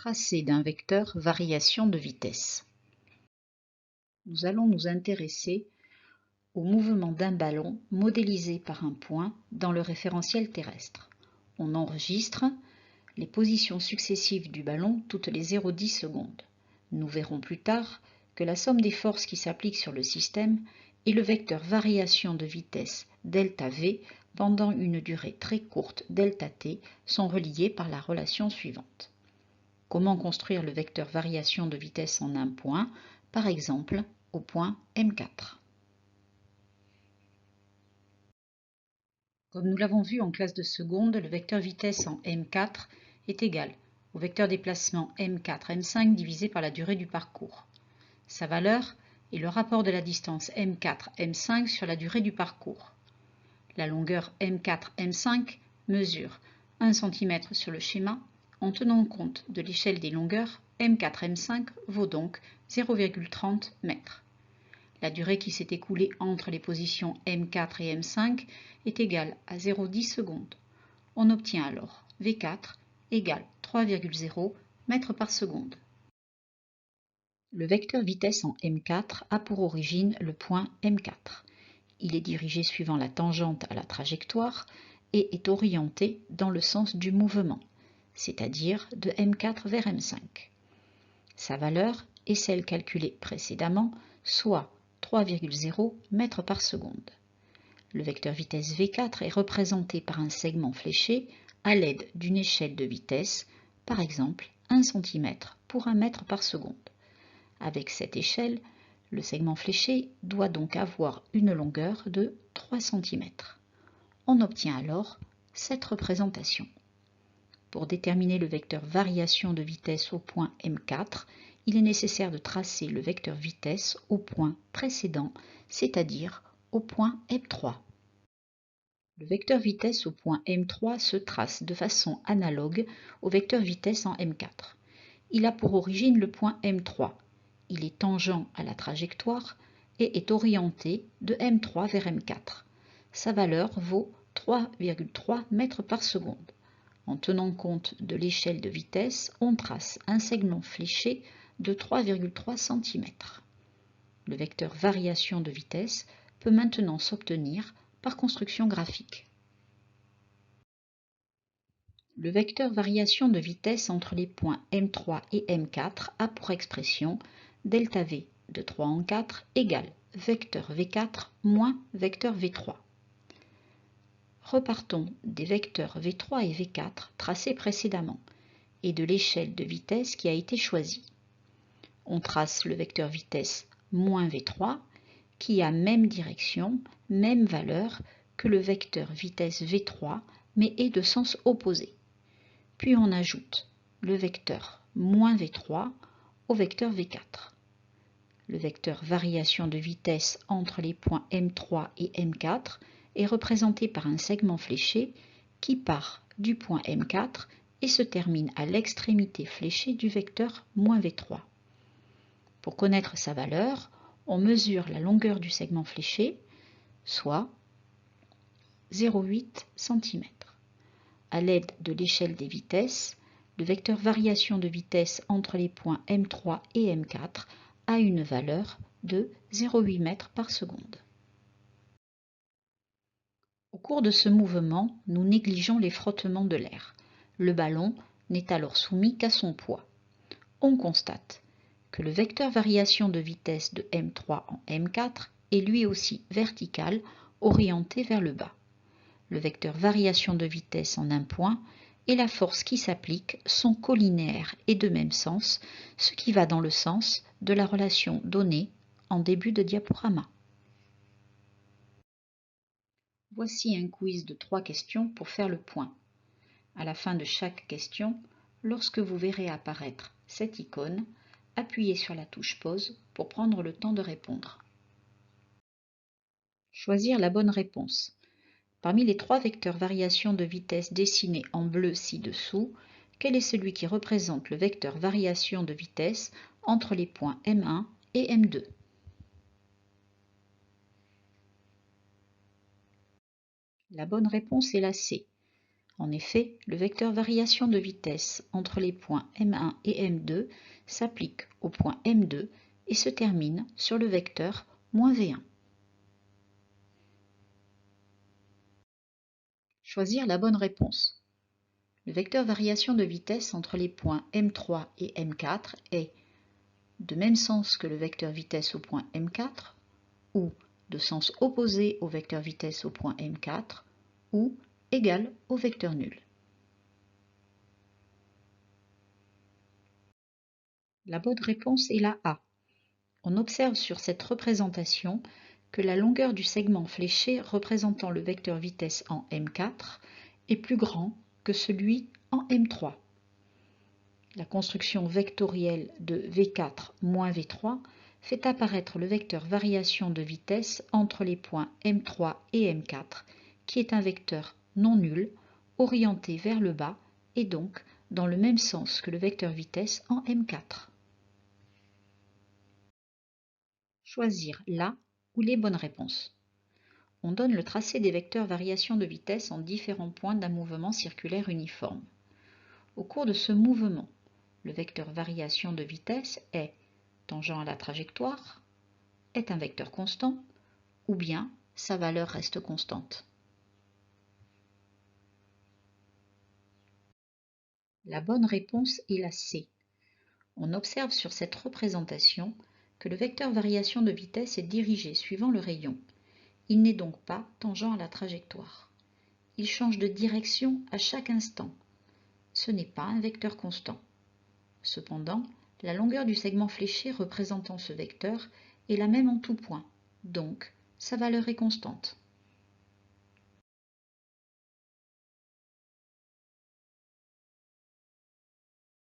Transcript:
Tracé d'un vecteur variation de vitesse. Nous allons nous intéresser au mouvement d'un ballon modélisé par un point dans le référentiel terrestre. On enregistre les positions successives du ballon toutes les 0,10 secondes. Nous verrons plus tard que la somme des forces qui s'appliquent sur le système et le vecteur variation de vitesse ΔV pendant une durée très courte ΔT sont reliés par la relation suivante. Comment construire le vecteur variation de vitesse en un point, par exemple au point M4. Comme nous l'avons vu en classe de seconde, le vecteur vitesse en M4 est égal au vecteur déplacement M4, M5 divisé par la durée du parcours. Sa valeur est le rapport de la distance M4, M5 sur la durée du parcours. La longueur M4, M5 mesure 1 cm sur le schéma. En tenant compte de l'échelle des longueurs, M4, M5 vaut donc 0,30 m. La durée qui s'est écoulée entre les positions M4 et M5 est égale à 0,10 secondes. On obtient alors V4 égale 3,0 mètres par seconde. Le vecteur vitesse en M4 a pour origine le point M4. Il est dirigé suivant la tangente à la trajectoire et est orienté dans le sens du mouvement, c'est-à-dire de M4 vers M5. Sa valeur est celle calculée précédemment, soit 3,0 mètres par seconde. Le vecteur vitesse V4 est représenté par un segment fléché à l'aide d'une échelle de vitesse, par exemple 1 cm pour 1 mètre par seconde. Avec cette échelle, le segment fléché doit donc avoir une longueur de 3 cm. On obtient alors cette représentation. Pour déterminer le vecteur variation de vitesse au point M4, il est nécessaire de tracer le vecteur vitesse au point précédent, c'est-à-dire au point M3. Le vecteur vitesse au point M3 se trace de façon analogue au vecteur vitesse en M4. Il a pour origine le point M3. Il est tangent à la trajectoire et est orienté de M3 vers M4. Sa valeur vaut 3,3 mètres par seconde. En tenant compte de l'échelle de vitesse, on trace un segment fléché de 3,3 cm. Le vecteur variation de vitesse peut maintenant s'obtenir par construction graphique. Le vecteur variation de vitesse entre les points M3 et M4 a pour expression ΔV de 3 en 4 égale vecteur V4 moins vecteur V3. Repartons des vecteurs V3 et V4 tracés précédemment et de l'échelle de vitesse qui a été choisie. On trace le vecteur vitesse moins V3 qui a même direction, même valeur que le vecteur vitesse V3 mais est de sens opposé. Puis on ajoute le vecteur moins V3 au vecteur V4. Le vecteur variation de vitesse entre les points M3 et M4 est représenté par un segment fléché qui part du point M4 et se termine à l'extrémité fléchée du vecteur moins V3. Pour connaître sa valeur, on mesure la longueur du segment fléché, soit 0,8 cm. À l'aide de l'échelle des vitesses, le vecteur variation de vitesse entre les points M3 et M4 a une valeur de 0,8 mètres par seconde. Au cours de ce mouvement, nous négligeons les frottements de l'air. Le ballon n'est alors soumis qu'à son poids. On constate que le vecteur variation de vitesse de M3 en M4 est lui aussi vertical, orienté vers le bas. Le vecteur variation de vitesse en un point et la force qui s'applique sont collinéaires et de même sens, ce qui va dans le sens de la relation donnée en début de diaporama. Voici un quiz de 3 questions pour faire le point. À la fin de chaque question, lorsque vous verrez apparaître cette icône, appuyez sur la touche pause pour prendre le temps de répondre. Choisir la bonne réponse. Parmi les 3 vecteurs variation de vitesse dessinés en bleu ci-dessous, quel est celui qui représente le vecteur variation de vitesse entre les points M1 et M2? La bonne réponse est la C. En effet, le vecteur variation de vitesse entre les points M1 et M2 s'applique au point M2 et se termine sur le vecteur -V1. Choisir la bonne réponse. Le vecteur variation de vitesse entre les points M3 et M4 est de même sens que le vecteur vitesse au point M4, ou de sens opposé au vecteur vitesse au point M4, ou égal au vecteur nul. La bonne réponse est la A. On observe sur cette représentation que la longueur du segment fléché représentant le vecteur vitesse en M4 est plus grand que celui en M3. La construction vectorielle de V4 moins V3 fait apparaître le vecteur variation de vitesse entre les points M3 et M4, qui est un vecteur non nul, orienté vers le bas et donc dans le même sens que le vecteur vitesse en M4. Choisir la ou les bonnes réponses. On donne le tracé des vecteurs variation de vitesse en différents points d'un mouvement circulaire uniforme. Au cours de ce mouvement, le vecteur variation de vitesse est tangent à la trajectoire, est un vecteur constant, ou bien sa valeur reste constante. La bonne réponse est la C. On observe sur cette représentation que le vecteur variation de vitesse est dirigé suivant le rayon. Il n'est donc pas tangent à la trajectoire. Il change de direction à chaque instant. Ce n'est pas un vecteur constant. Cependant, la longueur du segment fléché représentant ce vecteur est la même en tout point, donc sa valeur est constante.